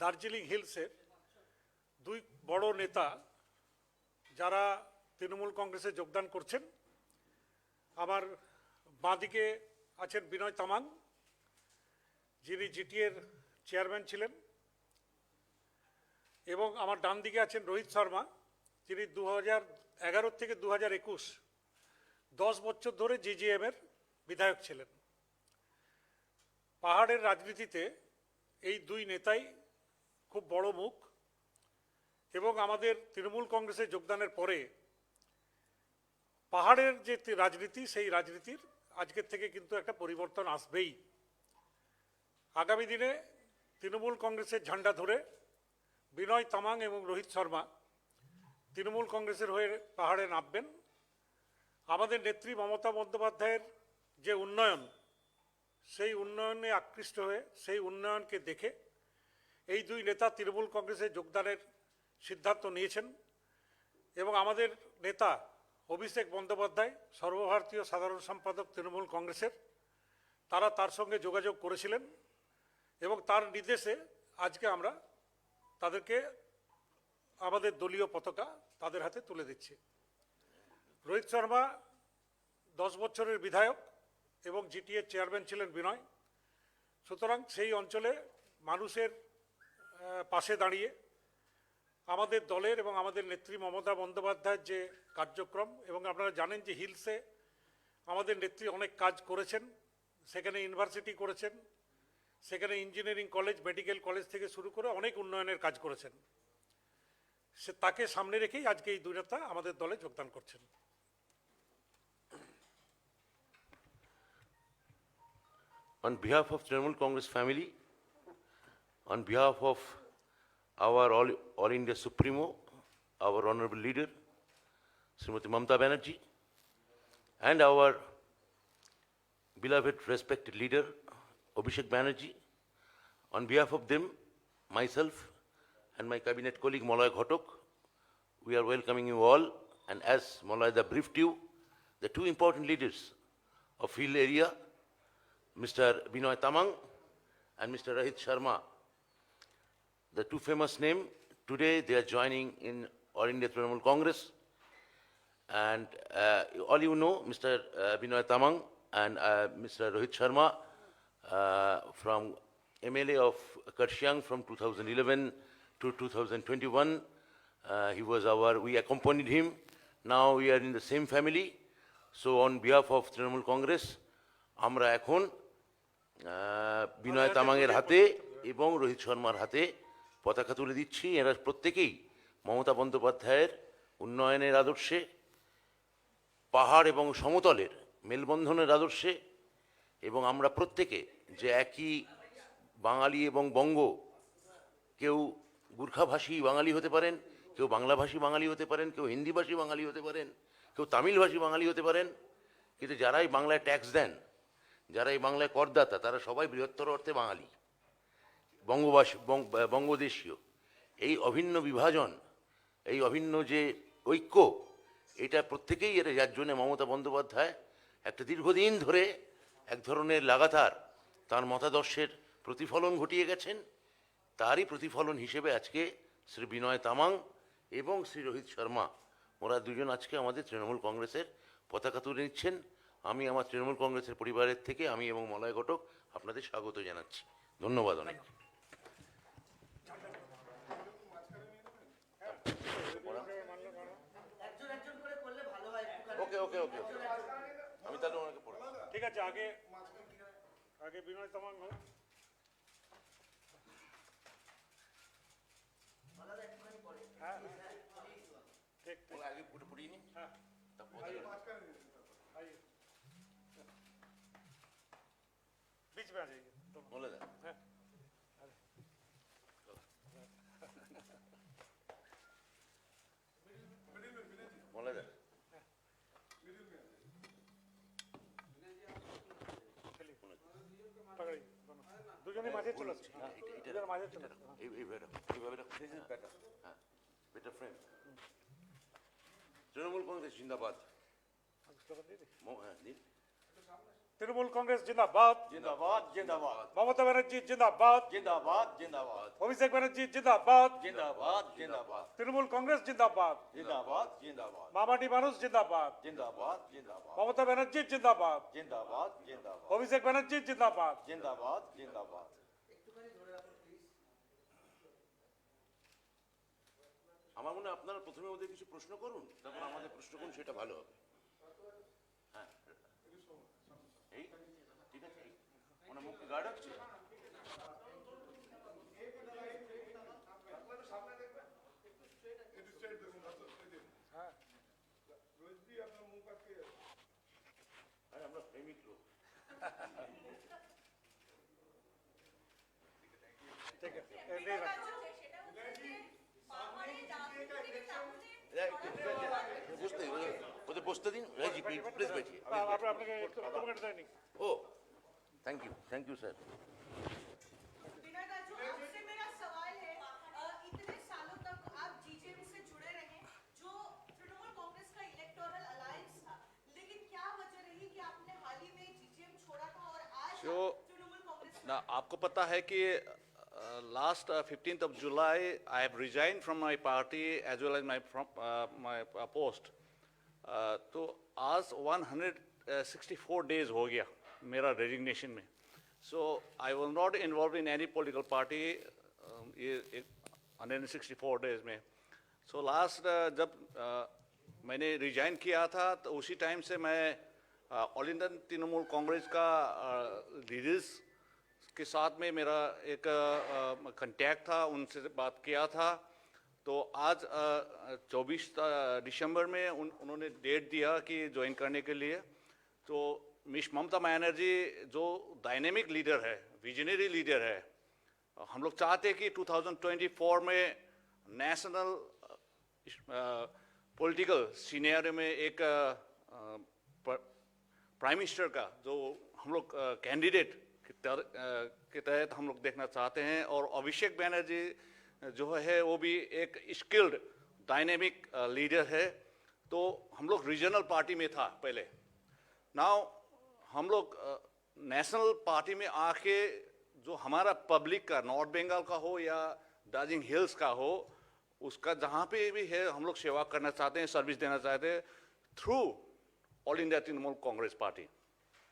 দার্জিলিং হিলসের দুই বড় নেতা যারা তৃণমূল কংগ্রেসে যোগদান করছেন। আমার বাঁদিকে আছেন বিনয় তামাং, যিনি জিটিএর চেয়ারম্যান ছিলেন, এবং আমার ডান দিকে আছেন রোহিত শর্মা, যিনি 2011 থেকে 2021 10 বছর ধরে জিজিএমের বিধায়ক ছিলেন। পাহাড়ের রাজনীতিতে এই দুই নেতাই খুব বড় মুখ, এবং আমাদের তৃণমূল কংগ্রেসে যোগদানের পরে পাহাড়ের যে রাজনীতি, সেই রাজনীতির আজকের থেকে কিন্তু একটা পরিবর্তন আসবেই। আগামী দিনে তৃণমূল কংগ্রেসের ঝান্ডা ধরে বিনয় তামাং এবং রোহিত শর্মা তৃণমূল কংগ্রেসের হয়ে পাহাড়ে নামবেন। আমাদের নেত্রী মমতা বন্দ্যোপাধ্যায়ের যে উন্নয়ন, সেই উন্নয়নে আকৃষ্ট হয়ে সেই উন্নয়নকে দেখে এই দুই নেতা তৃণমূল কংগ্রেসে যোগদানের সিদ্ধান্ত নিয়েছেন। এবং আমাদের নেতা অভিষেক বন্দ্যোপাধ্যায়, সর্বভারতীয় সাধারণ সম্পাদক তৃণমূল কংগ্রেসের, তারা তার সঙ্গে যোগাযোগ করেছিলেন এবং তার নির্দেশে আজকে আমরা তাদেরকে আমাদের দলীয় পতাকা তাদের হাতে তুলে দিচ্ছি। রোহিত শর্মা 10 বছরের বিধায়ক এবং জিটিএর চেয়ারম্যান ছিলেন বিনয়। সুতরাং সেই অঞ্চলে মানুষের পাশে দাঁড়িয়ে আমাদের দলের এবং আমাদের নেত্রী মমতা বন্দ্যোপাধ্যায়ের যে কার্যক্রম, এবং আপনারা জানেন যে হিলসে আমাদের নেত্রী অনেক কাজ করেছেন, সেখানে ইউনিভার্সিটি করেছেন, সেখানে ইঞ্জিনিয়ারিং কলেজ, মেডিকেল কলেজ থেকে শুরু করে অনেক উন্নয়নের কাজ করেছেন। সে তাকে সামনে রেখেই আজকে এই দুই নেতা আমাদের দলে যোগদান করছেন। On behalf of Trinamool Congress family, on behalf of our All India Supremo, our honorable leader, Srimati Mamata Banerjee, and our beloved respected leader, Abhishek Banerjee, on behalf of them, myself, and my cabinet colleague Molay Ghotok, we are welcoming you all. And as Molay briefed you, the two important leaders of hill area, Mr. Binoy Tamang and Mr. Rohit Sharma, the two famous names, today they are joining in All India Trinamool Congress. And all you know, Mr. Binoy Tamang and Mr. Rohit Sharma, from MLA of Karshiang from 2011 to 2021, we accompanied him. Now we are in the same family. So on behalf of Trinamool Congress, আমরা এখন বিনয় তামাংয়ের হাতে এবং রোহিত শর্মার হাতে পতাকা তুলে দিচ্ছি। এরা প্রত্যেকেই মমতা বন্দ্যোপাধ্যায়ের উন্নয়নের আদর্শে, পাহাড় এবং সমতলের মেলবন্ধনের আদর্শে, এবং আমরা প্রত্যেকে যে একই বাঙালি এবং বঙ্গ, কেউ গুর্খাভাষী বাঙালি হতে পারেন, কেউ বাংলাভাষী বাঙালি হতে পারেন, কেউ হিন্দিভাষী বাঙালি হতে পারেন, কেউ তামিলভাষী বাঙালি হতে পারেন, কিন্তু যারাই বাংলায় ট্যাক্স দেন, যারা এই বাংলায় করদাতা, তারা সবাই বৃহত্তর অর্থে বাঙালি, বঙ্গদেশীয়। এই অভিন্ন বিভাজন, এই অভিন্ন যে ঐক্য, এটা প্রত্যেকেই যার জন্য মমতা বন্দ্যোপাধ্যায় একটা দীর্ঘদিন ধরে এক ধরনের লাগাতার তার মতাদর্শের প্রতিফলন ঘটিয়ে গেছেন। তারই প্রতিফলন হিসেবে আজকে শ্রী বিনয় তামাং এবং শ্রী রোহিত শর্মা, ওরা দুজন আজকে আমাদের তৃণমূল কংগ্রেসের পতাকা তুলে নিচ্ছেন। আমি আমার তৃণমূল কংগ্রেসের পরিবারের থেকে আমি এবং মলয় ঘটক আপনাদের স্বাগত জানাচ্ছি। ধন্যবাদ অনেক। ওকে ওকে ওকে আমি তাহলে ওনাকে পড়ব। ঠিক আছে, আগে বিনয় তামাং হোক। হ্যাঁ ঠিক ঠিক, আগে পড়িয়ে নিন। হ্যাঁ बीच में आ जाइए तो बोले था बोले था দুজনে মাঝে চলে আসছে, দুজনে মাঝে চলে আসছে। Better friend. তৃণমূল কংগ্রেস জিন্দাবাদ। হ্যাঁ দিন। তৃণমূল কংগ্রেস জিন্দাবাদ, जिंदाबाद जिंदाबाद মমতা ব্যানার্জি জিন্দাবাদ, जिंदाबाद जिंदाबाद অভিষেক ব্যানার্জি জিন্দাবাদ, जिंदाबाद जिंदाबाद তৃণমূল কংগ্রেস জিন্দাবাদ, जिंदाबाद जिंदाबाद মামাটি মানুষ জিন্দাবাদ, जिंदाबाद जिंदाबाद মমতা ব্যানার্জি জিন্দাবাদ, जिंदाबाद जिंदाबाद অভিষেক ব্যানার্জি জিন্দাবাদ। जिंदाबाद जिंदाबाद আমার মনে হয় আপনারা প্রথমে ওদের কিছু প্রশ্ন করুন, তারপর আমাদের প্রশ্ন করুন, সেটা ভালো হবে। হ্যাঁ, এই ঠিক আছে, ওনার মুখে গার্ড হচ্ছে। আরে আমরা প্রেমিক লোক। ঠিক আছে, এই নিয়ে রাখুন। বসতে ওদের বসতে দিন। রাজি প্লিজ बैठिए। আপনাকে একটু মিনিট দেয়নি। ओ थैंक यू सर। विनय राजू, आपसे मेरा सवाल है, इतने सालों तक आप जीजेएम से जुड़े रहे, जो तृणमूल कांग्रेस का इलेक्टोरल अलायंस था, लेकिन क्या वजह रही कि आपने हाल ही में जीजेएम छोड़ा था और आज जो- तृणमूल कांग्रेस Now, आपको पता है कि last 15th of July, I have resigned from my party as well as my post. तो आज 164 days हो गया मेरा रेजिग्नेशन में. So I was not involved in any political party ये 164 days में. So last जब मैंने रिजाइन किया था तो उसी टाइम से मैं ऑल इंडियन तृणमूल कांग्रेस का लीडर्स के साथ में मेरा एक कांटेक्ट था, उनसे बात किया था. तो आज 24 दिसंबर में उन्होंने डेट दिया कि ज्वाइन करने के लिए. तो मिस ममता बनर्जी जो डायनेमिक लीडर है, विजनरी लीडर है, हम लोग चाहते हैं कि 2024 में नेशनल पॉलिटिकल सीनियर में एक प्राइम मिनिस्टर का जो हम लोग कैंडिडेट के तहत हम लोग देखना चाहते हैं. और अभिषेक बनर्जी जो है वो भी एक स्किल्ड डायनेमिक लीडर है. तो हम लोग रीजनल पार्टी में था पहले. नाउ हम लोग नेशनल पार्टी में आके जो हमारा पब्लिक का नॉर्थ बंगाल का हो या दार्जिलिंग हिल्स का हो, उसका जहाँ पे भी है हम लोग सेवा करना चाहते हैं, सर्विस देना चाहते हैं through all India Trinamool Congress party.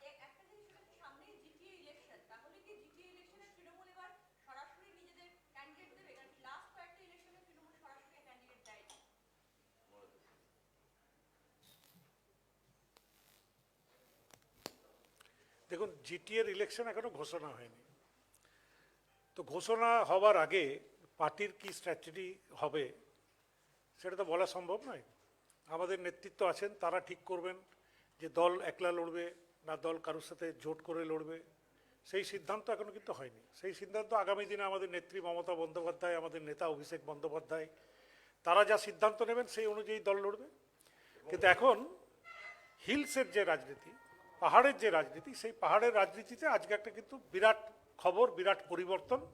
একটা জিনিস সামনে জিটিএ ইলেকশন, তাহলে কি জিটিএ ইলেকশনে তৃণমূল এবার সরাসরি নিজেদের ক্যান্ডিডেট দেবে? কারণ লাস্ট কয়েকটা ইলেকশনে তৃণমূল সরাসরি ক্যান্ডিডেট দেয়নি. দেখুন, জিটিএর ইলেকশন এখনো ঘোষণা হয়নি। তো ঘোষণা হওয়ার আগে পার্টির কি স্ট্র্যাটেজি হবে সেটা তো বলা সম্ভব নয়। আমাদের নেতৃত্ব আছেন, তারা ঠিক করবেন যে দল একলা লড়বে না দল কারোর সাথে জোট করে লড়বে। সেই সিদ্ধান্ত এখনো কিন্তু হয়নি। সেই সিদ্ধান্ত আগামী দিনে আমাদের নেত্রী মমতা বন্দ্যোপাধ্যায়, আমাদের নেতা অভিষেক বন্দ্যোপাধ্যায়, তারা যা সিদ্ধান্ত নেবেন সেই অনুযায়ী দল লড়বে। কিন্তু এখন হিলসের যে রাজনীতি, পাহাড়ের যে রাজনীতি, সেই পাহাড়ের রাজনীতিতে আজকে একটা কিন্তু বিরাট খবর, বিরাট পরিবর্তন।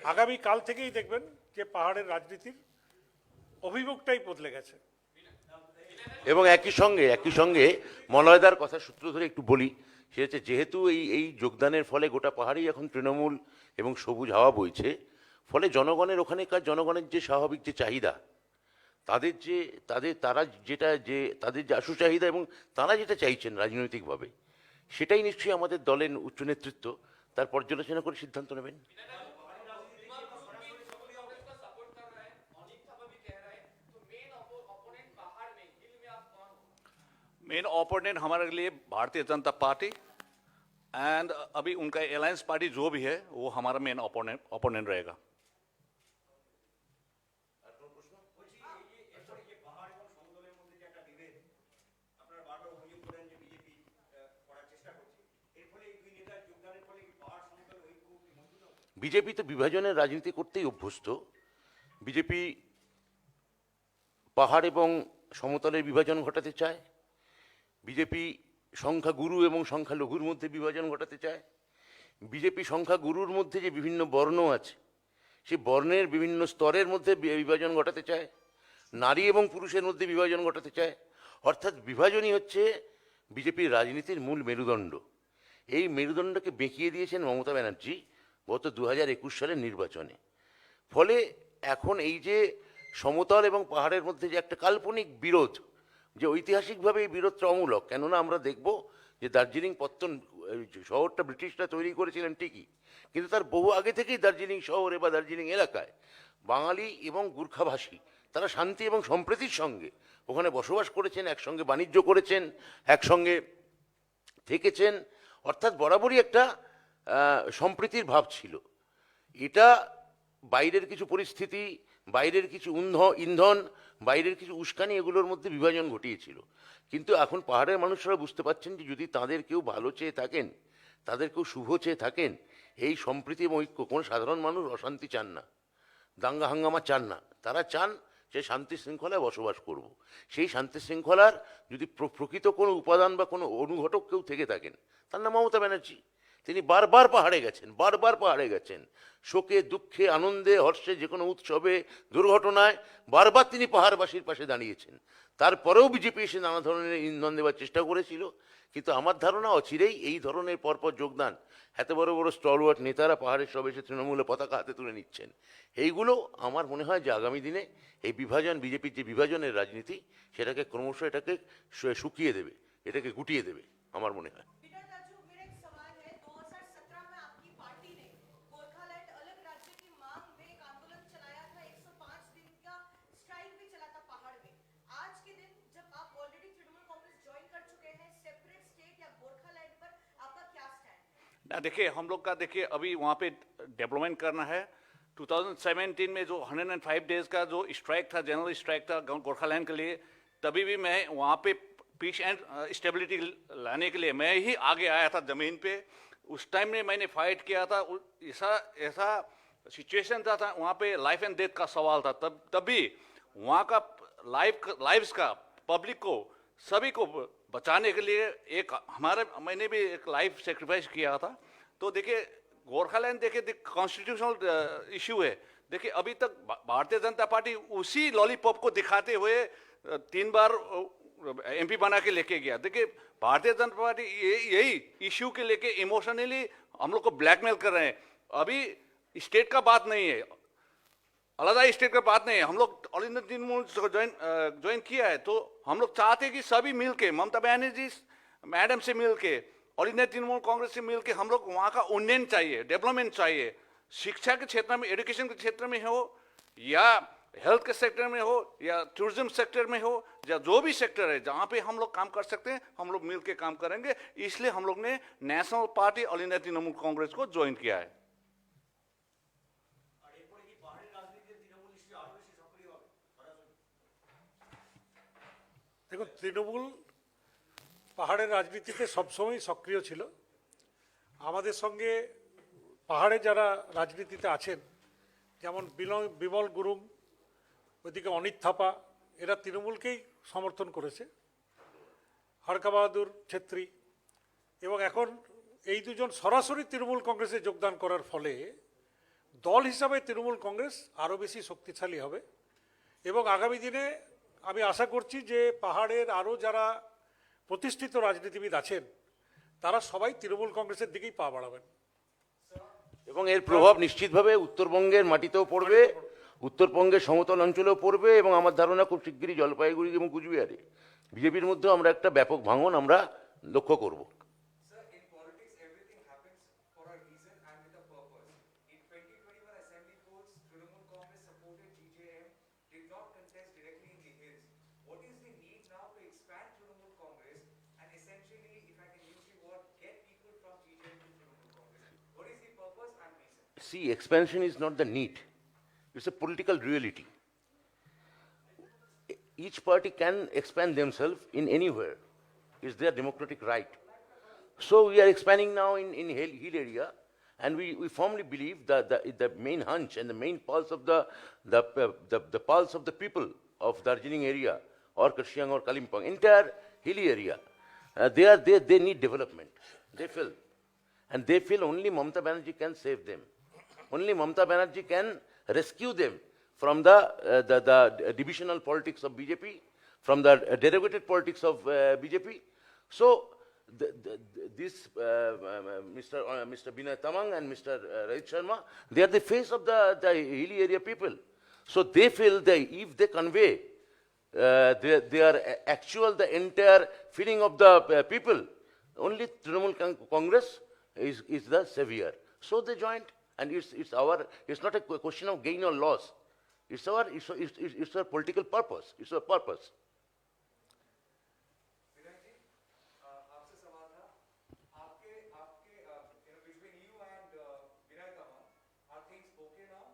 আগামী কাল থেকেই দেখবেন যে পাহাড়ের রাজনীতির অভিমুখটাই বদলে গেছে। এবং একই সঙ্গে মলয়দার কথা সূত্র ধরে একটু বলি, সে হচ্ছে যেহেতু এই যোগদানের ফলে গোটা পাহাড়েই এখন তৃণমূল এবং সবুজ হাওয়া বইছে, ফলে জনগণের ওখানেকার জনগণের যে স্বাভাবিক যে চাহিদা, তাদের যে আশু চাহিদা এবং তারা যেটা চাইছেন রাজনৈতিকভাবে, সেটাই নিশ্চয়ই আমাদের দলের উচ্চ নেতৃত্ব তার পর্যালোচনা করে সিদ্ধান্ত নেবেন। मेन ओपोनेंट हमारे लिए भारतीय जनता पार्टी एंड अभी उनका अलायंस पार्टी जो भी है वो हमारा मेन ओपोनेंट रहेगा. বিজেপি তো বিভাজনের রাজনীতি করতেই অভ্যস্ত। বিজেপি পাহাড় এবং সমতলের বিভাজন ঘটাতে চায়। বিজেপি সংখ্যাগুরু এবং সংখ্যালঘুর মধ্যে বিভাজন ঘটাতে চায়। বিজেপি সংখ্যাগুরুর মধ্যে যে বিভিন্ন বর্ণ আছে, সেই বর্ণের বিভিন্ন স্তরের মধ্যে বিভাজন ঘটাতে চায়। নারী এবং পুরুষের মধ্যে বিভাজন ঘটাতে চায়। অর্থাৎ বিভাজনই হচ্ছে বিজেপির রাজনীতির মূল মেরুদণ্ড। এই মেরুদণ্ডকে বেঁকিয়ে দিয়েছেন মমতা ব্যানার্জি গত 2021 সালের নির্বাচনে। ফলে এখন এই যে সমতল এবং পাহাড়ের মধ্যে যে একটা কাল্পনিক বিরোধ, যে ঐতিহাসিকভাবে এই বিরোধটা অমূলক, কেননা আমরা দেখব যে দার্জিলিং পত্তন শহরটা ব্রিটিশরা তৈরি করেছিলেন ঠিকই, কিন্তু তার বহু আগে থেকেই দার্জিলিং শহরে বা দার্জিলিং এলাকায় বাঙালি এবং গুর্খাভাষী তারা শান্তি এবং সম্প্রীতির সঙ্গে ওখানে বসবাস করেছেন, একসঙ্গে বাণিজ্য করেছেন, একসঙ্গে থেকেছেন, অর্থাৎ বরাবরই একটা সম্প্রীতির ভাব ছিল। এটা বাইরের কিছু পরিস্থিতি, বাইরের কিছু ইন্ধন, বাইরের কিছু উস্কানি এগুলোর মধ্যে বিভাজন ঘটিয়েছিল। কিন্তু এখন পাহাড়ের মানুষরা বুঝতে পারছেন যে যদি তাদের কেউ ভালো চেয়ে থাকেন, তাদের কেউ শুভ চেয়ে থাকেন, এই সম্প্রীতি এবং ঐক্য, কোনো সাধারণ মানুষ অশান্তি চান না, দাঙ্গা হাঙ্গামা চান না, তারা চান যে শান্তি শৃঙ্খলায় বসবাস করব। সেই শান্তি শৃঙ্খলার যদি প্রকৃত কোনো উপাদান বা কোনো অনুঘটক কেউ থেকে থাকেন, তার নাম মমতা ব্যানার্জি। তিনি বারবার পাহাড়ে গেছেন, বারবার পাহাড়ে গেছেন, শোকে দুঃখে আনন্দে হর্ষে যে কোনো উৎসবে দুর্ঘটনায় বারবার তিনি পাহাড়বাসীর পাশে দাঁড়িয়েছেন। তারপরেও বিজেপি এসে নানা ধরনের ইন্ধন দেওয়ার চেষ্টা করেছিল, কিন্তু আমার ধারণা অচিরেই এই ধরনের পরপর যোগদান, এত বড় বড় স্টলওয়ার্ড নেতারা পাহাড়ের সব এসে তৃণমূলের পতাকা হাতে তুলে নিচ্ছেন, এইগুলো আমার মনে হয় যে আগামী দিনে এই বিভাজন, বিজেপির যে বিভাজনের রাজনীতি, সেটাকে ক্রমশ এটাকে শুকিয়ে দেবে, এটাকে গুটিয়ে দেবে আমার মনে হয়। बिना राजू, मेरा एक सवाल है। 2017 में आपकी पार्टी ने गोरखालैंड अलग राज्य की मांग में एक आंदोलन चलाया था, 105 दिन का स्ट्राइक भी चला था पहाड़ में। आज के दिन जब आप ऑलरेडी तृणमूल कांग्रेस ज्वाइन कर चुके हैं, सेपरेट स्टेट या गोरखालैंड पर आपका क्या स्टैंड है? ना देखिए, हम लोग का देखिए अभी वहाँ पे डेवलपमेंट करना है। 2017 में जो 105 डेज का जो स्ट्राइक था, जनरल स्ट्राइक था गोरखालैंड के लिए, तभी भी मैं वहाँ पे पीस एंड स्टेबिलिटी लाने के लिए मैं ही आगे आया था ज़मीन पे। उस टाइम में मैंने फाइट किया था। ऐसा ऐसा सिचुएशन था वहाँ पे, लाइफ एंड डेथ का सवाल था। तभी वहाँ का लाइव्स का पब्लिक को सभी को बचाने के लिए एक मैंने भी एक लाइफ सेक्रीफाइस किया था। तो देखिए गोरखालैंड देखिए कॉन्स्टिट्यूशनल इशू है। देखिए अभी तक भारतीय जनता पार्टी उसी लॉलीपॉप को दिखाते हुए 3 बार एमपी बना के लेके गया। देखिए भारतीय जनता पार्टी यही इश्यू के लेके इमोशनली हम लोग को ब्लैकमेल कर रहे हैं। अभी स्टेट का बात नहीं है, अलग स्टेट का बात नहीं है। हम लोग ऑल इंडिया तृणमूल ज्वाइन किया है, तो हम लोग चाहते हैं कि सभी मिल के, ममता बनर्जी मैडम से मिल के, ऑल इंडिया तृणमूल कांग्रेस से मिल के हम लोग वहाँ का उन्नयन चाहिए, डेवलपमेंट चाहिए। शिक्षा के क्षेत्र में, एजुकेशन के क्षेत्र में हो, या हेल्थ के सेक्टर में हो, या टूरिज्म सेक्टर में हो, या जो भी सेक्टर है जहाँ पे हम लोग काम कर सकते हैं, हम लोग मिल के काम करेंगे। इसलिए हम लोग ने national party all India Trinamool Congress को ज्वाइन किया है। দেখুন, তৃণমূল পাহাড়ের রাজনীতিতে সবসময় সক্রিয় ছিল। আমাদের সঙ্গে পাহাড়ে যারা রাজনীতিতে আছেন, যেমন বিমল গুরুং, ওইদিকে অনিত থাপা, এরা তৃণমূলকেই সমর্থন করেছে, হরকা বাহাদুর ছেত্রী, এবং এখন এই দুজন সরাসরি তৃণমূল কংগ্রেসে যোগদান করার ফলে দল হিসাবে তৃণমূল কংগ্রেস আরও বেশি শক্তিশালী হবে। এবং আগামী দিনে আমি আশা করছি যে পাহাড়ের আরও যারা প্রতিষ্ঠিত রাজনীতিবিদ আছেন, তারা সবাই তৃণমূল কংগ্রেসের দিকেই পা বাড়াবেন। এবং এর প্রভাব নিশ্চিতভাবে উত্তরবঙ্গের মাটিতেও পড়বে, উত্তরবঙ্গের সমতল অঞ্চলেও পড়বে, এবং আমার ধারণা খুব শিগগিরই জলপাইগুড়ি এবং কুচবিহারে বিজেপির মধ্যেও আমরা একটা ব্যাপক ভাঙন আমরা লক্ষ্য করব। Sir, in politics, everything happens for a reason and with a purpose. In 2021 assembly polls, Trinamool Congress supported GJM, did not contest directly in the hills. What is the need now to expand Trinamool Congress and essentially, if I can use the word, get people from GJM to Trinamool Congress? What is the purpose and reason? See, expansion is not the need, it's a political reality. Each party can expand themselves in anywhere. It's their democratic right. So we are expanding now in hill area, and we firmly believe that the main hunch and the main pulse of the pulse of the people of Darjeeling area or Karshiang or Kalimpong, entire hilly area, they need development. They feel, and they feel only Mamata Banerjee can save them. Only Mamata Banerjee can rescue them from the divisional politics of BJP, from the derivative politics of BJP. So Mr. Binay Tamang and Mr. Rohit Sharma, they are the face of the hilly area people. So they feel that if they convey their actual, the entire feeling of the people, only Trinamool Congress is the savior. So they joined, and it's not a question of gain or loss. It's our political purpose. It's our purpose. विनय जी, आपसे सवाल था, आपके between you and Binay Tamang, are things okay now?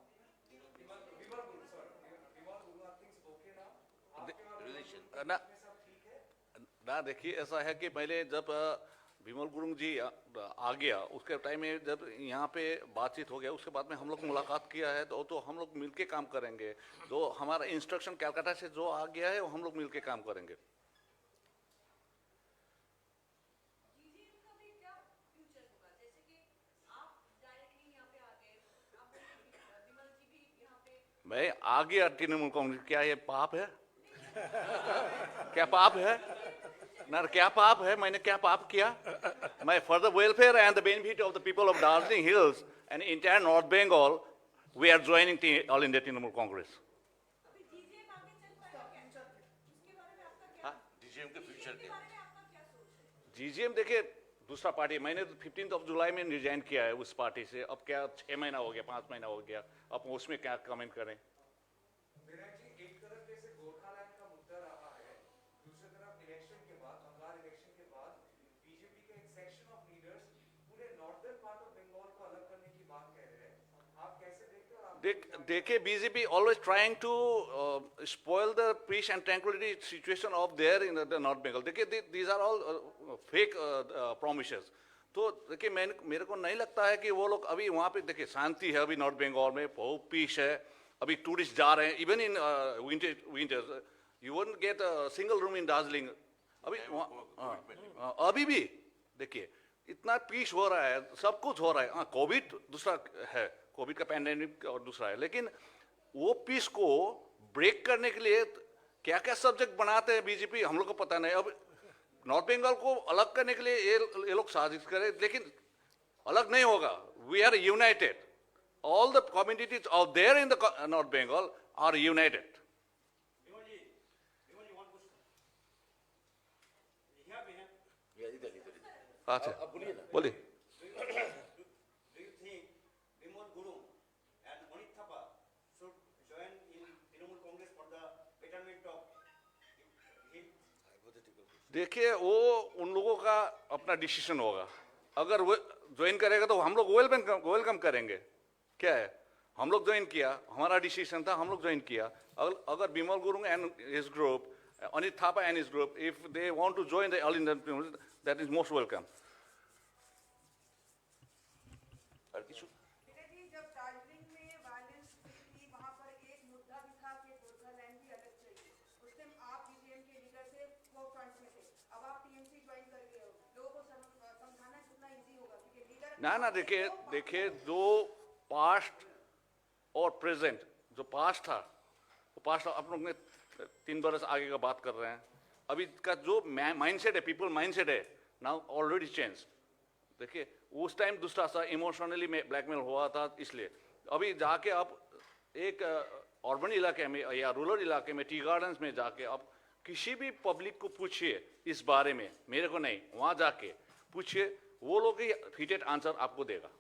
Vimal Guru, sorry, Vimal Guru, are things okay now? आपके और विमल गुरुंग के ना बीच में सब ठीक है? ना देखिए, ऐसा है कि पहले जब विमल गुरुंग जी आ गया, उसके टाइम में जब यहाँ पे बातचीत हो गया, उसके बाद में हम लोग मुलाकात किया है, तो हम लोग मिलके काम करेंगे। तो हमारा इंस्ट्रक्शन कलकत्ता से जो आ गया है वो हम लोग मिलके काम करेंगे। जीजेएम का भी क्या फ्यूचर होगा? जैसे कि आप डायरेक्टली यहाँ पे आ गए, आप विमल जी भी यहाँ पे मैं आ गया तृणमूल कांग्रेस, क्या ये पाप है? क्या पाप है? ना, क्या पाप है? मैंने क्या पाप किया? मैं for the welfare and the benefit of the people of Darjeeling hills and entire north Bengal, we are joining all India Trinamool Congress. अभी जीजेएम आगे चल पाएगा क्या? उसके बारे में आपका क्या DGM के फ्यूचर इसके बारे में आपका क्या सोच है? जीजीएम देखिए दूसरा पार्टी, मैंने 15 जुलाई में रिजाइन किया है उस पार्टी से। अब क्या 6 महीना हो गया, 5 महीना हो गया, अब उसमें क्या कमेंट करें? विनय जी, एक तरफ जैसे गोरखालैंड का मुद्दा रहा है, दूसरी तरफ इलेक्शन के बाद, बंगाल इलेक्शन के बाद बीजेपी के एक सेक्शन ऑफ लीडर्स पूरे नॉर्दर्न पार्ट ऑफ बंगाल को अलग करने की बात कह रहे हैं। आप कैसे देखते हो और आप देखिए, BJP always trying to spoil the peace and tranquility situation of there in the North Bengal. देखिए, these are all fake promises. तो देखिए, मेरे को नहीं लगता है कि वो लोग अभी वहाँ पे, देखिए शांति है अभी नॉर्थ बंगाल में, बहुत पीस है, अभी टूरिस्ट जा रहे हैं, even in winters you won't get a single room in Darjeeling अभी अभी भी। देखिए इतना पीस हो रहा है, सब कुछ हो रहा है। हाँ, कोविड दूसरा है, कोविड का पैंडेमिक और दूसरा है, लेकिन वो पीस को ब्रेक करने के लिए क्या क्या सब्जेक्ट बनाते हैं बीजेपी, हम लोग को पता नहीं। अब नॉर्थ बंगाल को अलग करने के लिए ये लोग साजिश करें, लेकिन अलग नहीं होगा। We are united, all the communities out there in the north Bengal are united. अच्छा, बोलिए। Do you think Vimal Guru and Manit Thapa should join in Trinamool Congress for the betterment of him? देखिए, वो उन लोगों का अपना decision होगा। अगर वो ज्वाइन करेगा तो हम लोग वेलकम करेंगे। क्या है, हम लोग ज्वाइन किया, हमारा डिसीजन था, हम लोग ज्वाइन किया। अगर Bimal Gurung and his group, Anit Thapa and his group, if they want to join the all Indian, that is most welcome. और किछु विनय जी, जब दार्जिलिंग में वायलेंस थी, वहाँ पर एक मुद्दा भी था कि गोरखालैंड भी अलग चाहिए। उस टाइम आप जीजेएम के लीडर से वो फ्रंट में थे, अब आप टीएमसी ज्वाइन कर गए हो, लोगों को समझाना कितना इजी होगा? क्योंकि लीडर ना, देखिए जो पास्ट और प्रेजेंट, जो पास्ट था वो पास्ट, आप लोग ने 3 बरस आगे का बात कर रहे हैं। अभी का जो माइंडसेट है, पीपल माइंडसेट है, नाउ ऑलरेडी चेंज। देखिए, उस टाइम दूसरा सा इमोशनली में ब्लैकमेल हुआ था, इसलिए अभी जाके आप एक अर्बन इलाके में या रूरल इलाके में, टी गार्डन्स में जाके आप किसी भी पब्लिक को पूछिए इस बारे में, मेरे को नहीं, वहाँ जाके पूछिए, वो लोग ही फिटेड आंसर आपको देगा।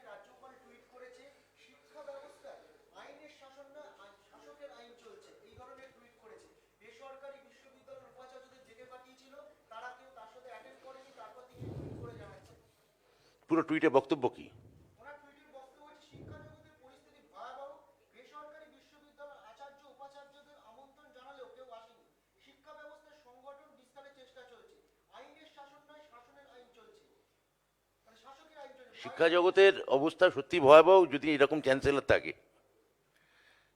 রাজ্যপাল টুইট করেছে, শিক্ষা ব্যবস্থায় আইনের শাসন না, শাসকের আইন চলছে, এই ধরনের টুইট করেছে। বেসরকারি বিশ্ববিদ্যালয়ের উপাচার্যদের জেলে পাঠিয়েছিল, তারা কেউ তার সাথে অ্যাটেন্ড করেনি, তারপর তিনি টুইট করে জানাচ্ছেন। পুরো টুইটে বক্তব্য কি? ওনার টুইটের বক্তব্য হচ্ছে, শিক্ষা জগতের পরিস্থিতি ভয়াবহ, বেসরকারি বিশ্ববিদ্যালয়ের আচার্য উপাচার্যদের আমন্ত্রণ জানালেও কেউ আসেনি। শিক্ষা ব্যবস্থার সংগঠন বিস্তারের চেষ্টা চলছে, আইনের শাসন নয়, শাসনের আইন চলছে, মানে শাসকের আইন চলছে। শিক্ষা জগতের অবস্থা সত্যি ভয়াবহ যদি এরকম চ্যান্সেলর থাকে।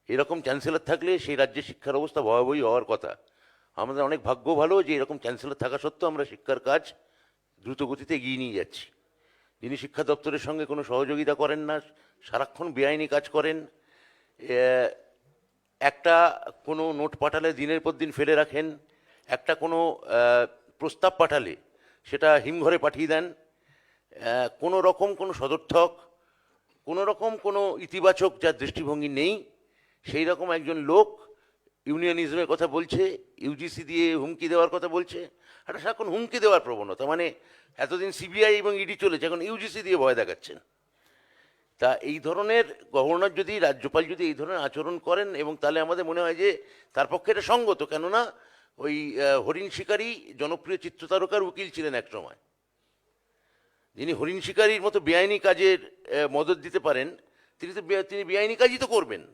এরকম চ্যান্সেলর থাকলে সেই রাজ্যের শিক্ষার অবস্থা ভয়াবহই হওয়ার কথা। আমাদের অনেক ভাগ্য ভালো যে এরকম চ্যান্সেলর থাকা সত্ত্বেও আমরা শিক্ষার কাজ দ্রুত গতিতে এগিয়ে নিয়ে যাচ্ছি। যিনি শিক্ষা দপ্তরের সঙ্গে কোনো সহযোগিতা করেন না, সারাক্ষণ বেআইনি কাজ করেন, একটা কোনো নোট পাঠালে দিনের পর দিন ফেলে রাখেন, একটা কোনো প্রস্তাব পাঠালে সেটা হিমঘরে পাঠিয়ে দেন, কোনো রকম কোনো সদর্থক, কোনো রকম কোনো ইতিবাচক যার দৃষ্টিভঙ্গি নেই, সেই রকম একজন লোক ইউনিয়নিজমের কথা বলছে, ইউজিসি দিয়ে হুমকি দেওয়ার কথা বলছে। একটা সারাক্ষণ হুমকি দেওয়ার প্রবণতা, মানে এতদিন সিবিআই এবং ইডি চলেছে, এখন ইউজিসি দিয়ে ভয় দেখাচ্ছেন। তা এই ধরনের গভর্নর যদি, রাজ্যপাল যদি এই ধরনের আচরণ করেন, এবং তাহলে আমাদের মনে হয় যে তার পক্ষে এটা সঙ্গত। কেননা ওই হরিণ শিকারী জনপ্রিয় চিত্রতারকার উকিল ছিলেন এক সময়, যিনি হরিণ শিকারীর মতো বেআইনি কাজের মদত দিতে পারেন, তিনি বেআইনি কাজই তো করবেন।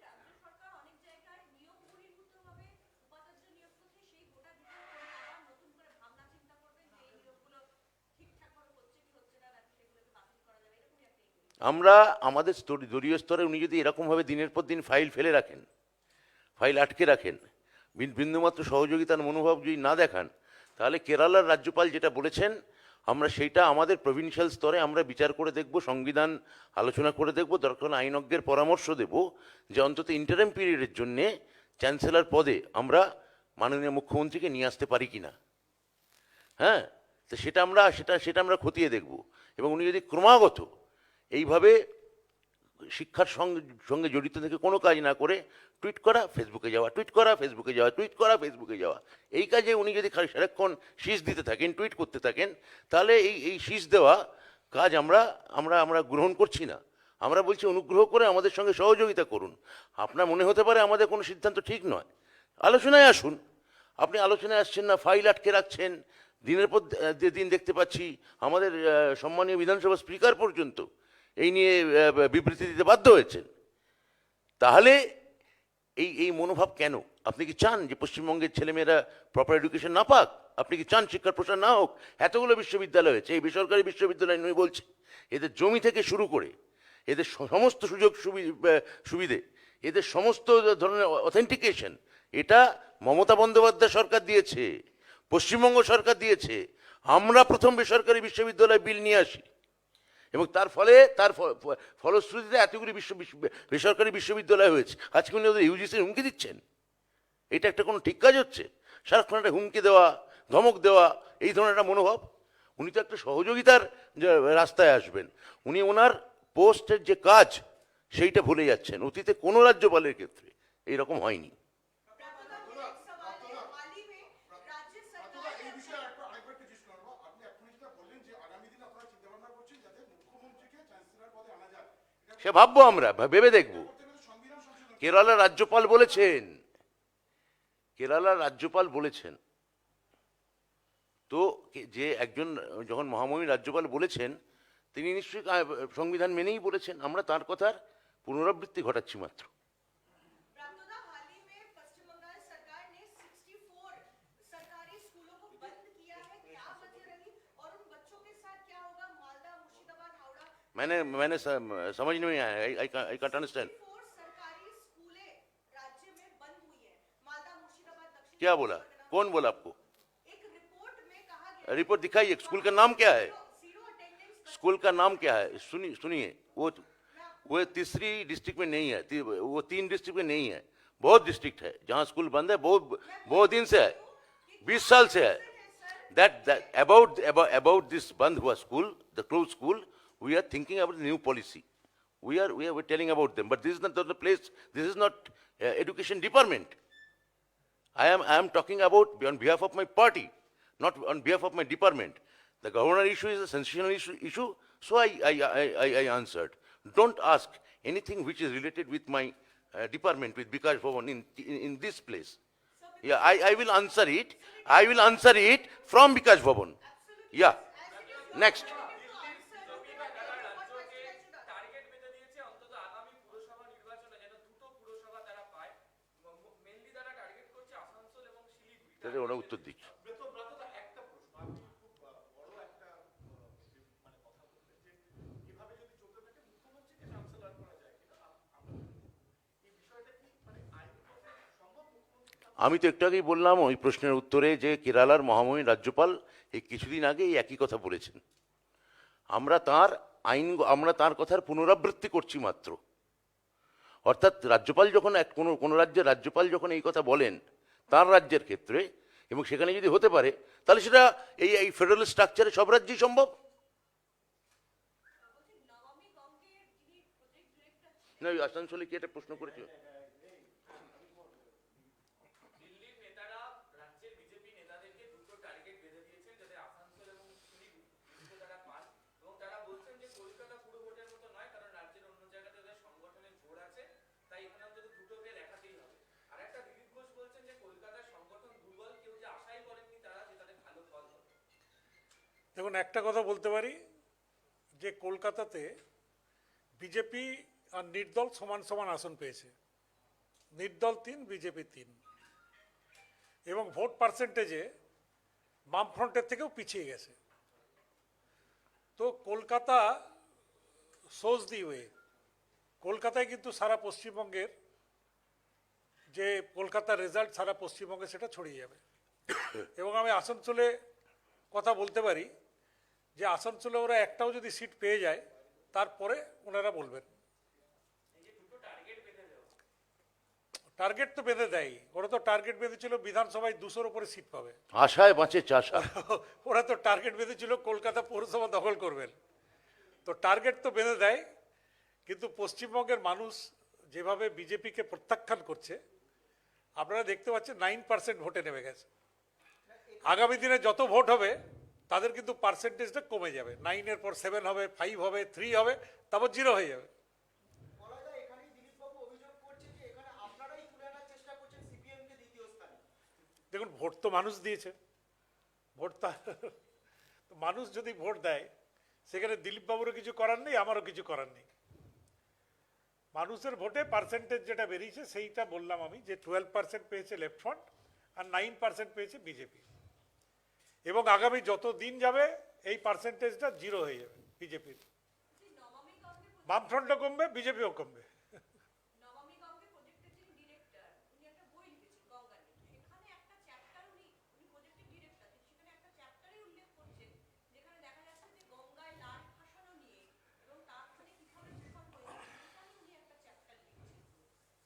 রাজ্য সরকার অনেক জায়গায় নিয়োগ বহির্ভূতভাবে উপাচার্য নিয়োগ করছে, সেই গোটা বিষয়ে আবার নতুন করে ভাবনা চিন্তা করবেন যে এই নিয়োগগুলো ঠিকঠাক ভাবে হচ্ছে কি হচ্ছে না, নাকি সেগুলোকে বাতিল করা যাবে, এরকমই একটা আমরা আমাদের দলীয় স্তরে উনি যদি এরকমভাবে দিনের পর দিন ফাইল ফেলে রাখেন, ফাইল আটকে রাখেন, বিন্দুমাত্র সহযোগিতার মনোভাব যদি না দেখান, তাহলে কেরালার রাজ্যপাল যেটা বলেছেন আমরা সেইটা আমাদের প্রভিন্সিয়াল স্তরে আমরা বিচার করে দেখব, সংবিধান আলোচনা করে দেখব, দরকার হলে আইনজ্ঞের পরামর্শ দেব যে অন্তত ইন্টারিম পিরিয়ডের জন্যে চ্যান্সেলর পদে আমরা মাননীয় মুখ্যমন্ত্রীকে নিয়ে আসতে পারি কি না। হ্যাঁ, তো সেটা আমরা খতিয়ে দেখব। এবং উনি যদি ক্রমাগত এইভাবে শিক্ষার সঙ্গে জড়িত থেকে কোনো কাজ না করে টুইট করা, ফেসবুকে যাওয়া, টুইট করা, ফেসবুকে যাওয়া, টুইট করা, ফেসবুকে যাওয়া, এই কাজে উনি যদি সারাক্ষণ শীষ দিতে থাকেন, টুইট করতে থাকেন, তাহলে এই শীষ দেওয়া কাজ আমরা গ্রহণ করছি না। আমরা বলছি অনুগ্রহ করে আমাদের সঙ্গে সহযোগিতা করুন। আপনার মনে হতে পারে আমাদের কোনো সিদ্ধান্ত ঠিক নয়, আলোচনায় আসুন। আপনি আলোচনায় আসছেন না, ফাইল আটকে রাখছেন। দিনের পর দিন দেখতে পাচ্ছি আমাদের সম্মানীয় বিধানসভা স্পিকার পর্যন্ত এই নিয়ে বিবৃতি দিতে বাধ্য হয়েছেন। তাহলে এই মনোভাব কেন? আপনি কি চান যে পশ্চিমবঙ্গের ছেলেমেয়েরা প্রপার এডুকেশন না পাক? আপনি কি চান শিক্ষার প্রসার না হোক? এতগুলো বিশ্ববিদ্যালয় হয়েছে, এই বেসরকারি বিশ্ববিদ্যালয় নয় বলছে, এদের জমি থেকে শুরু করে এদের সমস্ত সুযোগ সুবিধে, এদের সমস্ত ধরনের অথেন্টিকেশন, এটা মমতা বন্দ্যোপাধ্যায় সরকার দিয়েছে, পশ্চিমবঙ্গ সরকার দিয়েছে। আমরা প্রথম বেসরকারি বিশ্ববিদ্যালয় বিল নিয়ে আসি, এবং তার ফলশ্রুতিতে এতগুলি বেসরকারি বিশ্ববিদ্যালয় হয়েছে। আজকে উনি ওদের ইউজিসির হুমকি দিচ্ছেন, এটা একটা কোনো ঠিক কাজ হচ্ছে? সারাক্ষণ একটা হুমকি দেওয়া, ধমক দেওয়া, এই ধরনের একটা মনোভাব। উনি তো একটা সহযোগিতার রাস্তায় আসবেন। উনি ওনার পোস্টের যে কাজ সেইটা ভুলে যাচ্ছেন। অতীতে কোনো রাজ্যপালের ক্ষেত্রে এইরকম হয়নি। এই বিষয়ে আরেকবার একটু জিজ্ঞেস করবো। আপনি এখনই যেটা বললেন যে আগামী দিনে আপনারা চিন্তা ভাবনা করছেন যাতে মুখ্যমন্ত্রীকে চ্যান্সেলর পদে আনা যায়, সে ভাববো, আমরা ভেবে দেখব। সংবিধান সংশোধন কেরালার রাজ্যপাল বলেছেন, কেরালার রাজ্যপাল বলেছেন তো, যে একজন যখন মহামহিম রাজ্যপাল বলেছেন তিনি নিশ্চয়ই সংবিধান মেনেই বলেছেন। আমরা তার কথার পুনরাবৃত্তি ঘটাচ্ছি মাত্র। प्राप्तदा हाल ही में पश्चिम बंगाल सरकार ने 64 सरकारी स्कूलों को बंद किया है, क्या वजह रही और उन बच्चों के साथ क्या होगा? मालदा, मुर्शिदाबाद, हावड़ा, मैंने समझ नहीं आया, आई कांट अंडरस्टैंड। 64 सरकारी स्कूलें राज्य में बंद हुई है। मालदा, मुर्शिदाबाद, दक्षिण क्या बोला? कौन बोला आपको? एक रिपोर्ट में कहा गया रिपोर्ट दिखाइए। स्कूल का नाम क्या है? Zero attendance. स्कूल का नाम क्या है? सुनिए, वो तीसरी डिस्ट्रिक्ट में नहीं है, वो 3 डिस्ट्रिक्ट में नहीं है, बहुत डिस्ट्रिक्ट है जहाँ स्कूल बंद है, बहुत दिन से है, 20 साल से है। That about this बंद हुआ school, the closed school, we are thinking about new policy. We're telling about them, but this is not the place. This is not education department. I am talking about on behalf of my party, not on behalf of my department. The governor issue is a sensational issue, so I answered. Don't ask anything which is related with my department, with Bikash Bhavan in this place. Yeah, I will answer it. I will answer it from Bikash Bhavan. Yeah. Next. Target বেঁধে দিয়েছে অন্তত আগামী পুরসভা নির্বাচনে যেন দুটো পুরসভা তারা পায়। মেনলি তারা টার্গেট করছে আসানসোল এবং শিলিগুড়ি। তাহলে ওরা উত্তর দিচ্ছে। একটা প্রশ্ন, আপনি খুব বড় একটা মানে কথা বললেন যে এভাবে যদি চলতে থাকে মুখ্যমন্ত্রীকে চ্যান্সেলর করা যায় কিনা। এই বিষয়টা কি মানে আইনগত সম্ভব? মুখ্যমন্ত্রী আমি তো একটু আগেই বললাম ওই প্রশ্নের উত্তরে যে কেরালার মহামহিম রাজ্যপাল এই কিছুদিন আগে এই একই কথা বলেছেন। আমরা তার কথার পুনরাবৃত্তি করছি মাত্র। অর্থাৎ রাজ্যপাল যখন কোনো রাজ্যের রাজ্যপাল যখন এই কথা বলেন তার রাজ্যের ক্ষেত্রে, এবং সেখানে যদি হতে পারে, তাহলে সেটা এই ফেডারেল স্ট্রাকচারে সব রাজ্যেই সম্ভব। না, ওই আসানসোলে কি একটা প্রশ্ন করেছিল? দিল্লির নেতারা রাজ্যের বিজেপি নেতাদেরকে দুটো টার্গেট বেঁধে দিয়েছেন যাতে আসানসোল এবং শিলিগুড়ি দুটো তারা পান, এবং তারা বলছেন যে কলকাতা পুরো ভোটের মতো নয়, কারণ রাজ্যের অন্য জায়গাতে তাদের সংগঠনের জোর আছে, তাই এখানে অন্তত দুটোকে দেখাতেই হবে। আর একটা দিলীপ ঘোষ বলছেন যে কলকাতার সংগঠন দুর্বল, কেউ যে আশাই করেননি তারা যে তাদের ভালো ফল হবে। দেখুন, একটা কথা বলতে পারি যে কলকাতাতে বিজেপি আর নির্দল সমান সমান আসন পেয়েছে। নির্দল 3, বিজেপি 3, এবং ভোট পার্সেন্টেজে বামফ্রন্টের থেকেও পিছিয়ে গেছে। তো কলকাতা সোজ দি ওয়ে। কলকাতায় কিন্তু সারা পশ্চিমবঙ্গের যে কলকাতার রেজাল্ট সারা পশ্চিমবঙ্গে সেটা ছড়িয়ে যাবে। এবং আমি আসানসোলে কথা বলতে পারি যে আসানসোলে ওরা একটাও যদি সিট পেয়ে যায় তারপরে ওনারা বলবেন। টার্গেট তো বেঁধে দেয়, ওরা তো টার্গেট বেঁধেছিল বিধানসভায় 200-র উপরে সিট পাবে। আশায় বাঁচে চাষা। ওরা তো টার্গেট বেঁধেছিল কলকাতা পৌরসভা দখল করবেন। তো টার্গেট তো বেঁধে দেয়, কিন্তু পশ্চিমবঙ্গের মানুষ যেভাবে বিজেপিকে প্রত্যাখ্যান করছে আপনারা দেখতে পাচ্ছেন 9% ভোটে নেমে গেছে। আগামী দিনে যত ভোট হবে তাদের কিন্তু পার্সেন্টেজটা কমে যাবে। 9-এর পর 7 হবে, 5 হবে, 3 হবে, তারপর 0 হয়ে যাবে। মলয়দা, এখানেই দিলীপবাবু অভিযোগ করছে যে এখানে আপনারাই তুলে আনার চেষ্টা করছেন সিপিএমকে দ্বিতীয় স্থানে। দেখুন, ভোট তো মানুষ দিয়েছে, ভোট তো মানুষ যদি ভোট দেয় সেখানে দিলীপবাবুরও কিছু করার নেই, আমারও কিছু করার নেই। মানুষের ভোটে পার্সেন্টেজ যেটা বেরিয়েছে সেইটা বললাম আমি, যে 12% পেয়েছে লেফট ফ্রন্ট আর 9% পেয়েছে বিজেপি। এবং আগামী যত দিন যাবে এই পার্সেন্টেজটা 0 হয়ে যাবে বিজেপির। বামফ্রন্টও কমবে, বিজেপিও কমবে। নমামি গঙ্গে প্রজেক্টের যিনি ডিরেক্টর, উনি একটা বই লিখেছেন গঙ্গা নিয়ে। সেখানে একটা চ্যাপ্টার উনি প্রজেক্টের ডিরেক্টর, সেখানে একটা চ্যাপ্টারে উল্লেখ করছেন যেখানে দেখা যাচ্ছে যে গঙ্গায় লাশ ভাসানো নিয়ে এবং তার ফলে কিভাবে দূষণ হয়েছে সেখানে উনি একটা চ্যাপ্টার লিখেছেন।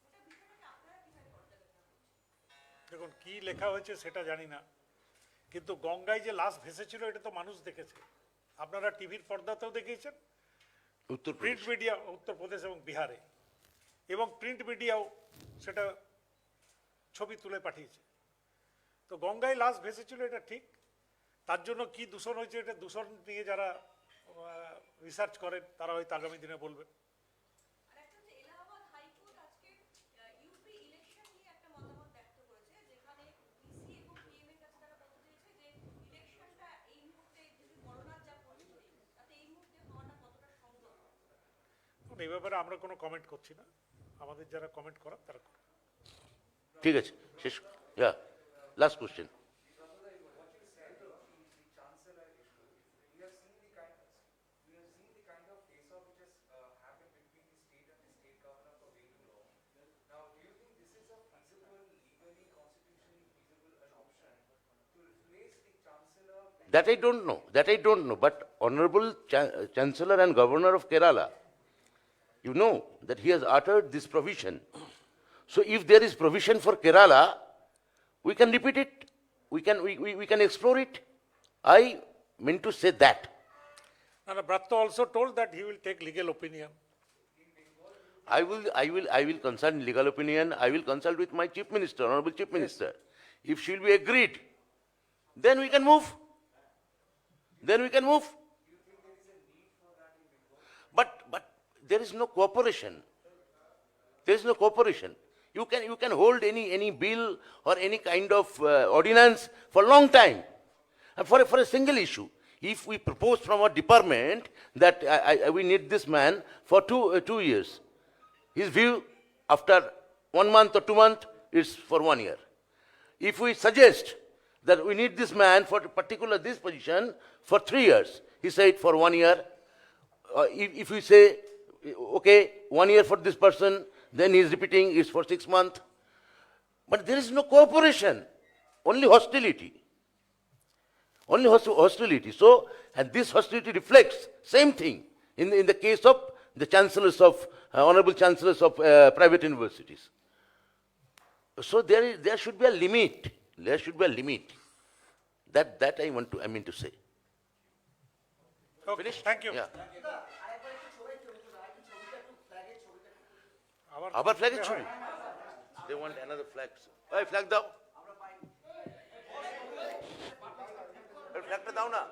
ওটা বিষয়টাকে আপনারা কিভাবে পর্যালোচনা করছেন? দেখুন, কি লেখা হয়েছে সেটা জানি না, কিন্তু গঙ্গায় যে লাশ ভেসেছিল এটা তো মানুষ দেখেছে। আপনারা টিভির পর্দাতেও দেখিয়েছেন, উত্তরপ্রদেশ। প্রিন্ট মিডিয়া উত্তরপ্রদেশ এবং বিহারে, এবং প্রিন্ট মিডিয়াও সেটা ছবি তুলে পাঠিয়েছে। তো গঙ্গায় লাশ ভেসেছিল এটা ঠিক, তার জন্য কি দূষণ হয়েছে এটা দূষণ নিয়ে যারা রিসার্চ করেন তারা হয়তো আগামী দিনে বলবেন। আর একটা হচ্ছে এলাহাবাদ হাইকোর্ট আজকে ইউপি ইলেকশন নিয়ে একটা মতামত ব্যক্ত করেছে, যেখানে ইসি এবং পিএম এর কাছে তারা বলতে চেয়েছে যে ইলেকশনটা এই মুহূর্তে যদি করোনার যা পরিস্থিতি তাতে এই মুহূর্তে হওয়াটা কতটা সম্ভব। এখন এই ব্যাপারে আমরা কোনো কমেন্ট করছি না, আমাদের যারা কমেন্ট করার তারা করবে। ঠিক আছে, শেষ। Last question. We have seen the face-off which has happened between the state and the state governor for way too long. Now, do you think this is a feasible, legally, constitutionally feasible an option to replace the chancellor? That I don't know. But Honorable Chancellor and Governor of Kerala, you know that he has uttered this provision. So if there is provision for Kerala, we can repeat it. We can explore it. I meant to say that. And Bratto also told that he will take legal opinion. I will consult legal opinion. I will consult with my Chief Minister, Honorable Chief Minister. If she will be agreed, then we can move. But there is no cooperation. You can hold any bill or any kind of ordinance for a long time. And for a single issue. If we propose from our department that we need this man for 2 years, his view after 1 month or 2 months is for 1 year. If we suggest that we need this man for particular this position for 3 years, he said for 1 year. If we say, okay, 1 year for this person, then he is repeating is for 6 months. But there is no cooperation, only hostility. So, and this hostility reflects same thing in the case of the chancellors of, honorable chancellors of private universities. So there should be a limit. There should be a limit. That I mean to say. Okay, Finished? thank you. Yeah. আবার আবার ফ্ল্যাগের ছবি? They want another flag. ওই flag দাও। ফ্ল্যাগটা দাও না।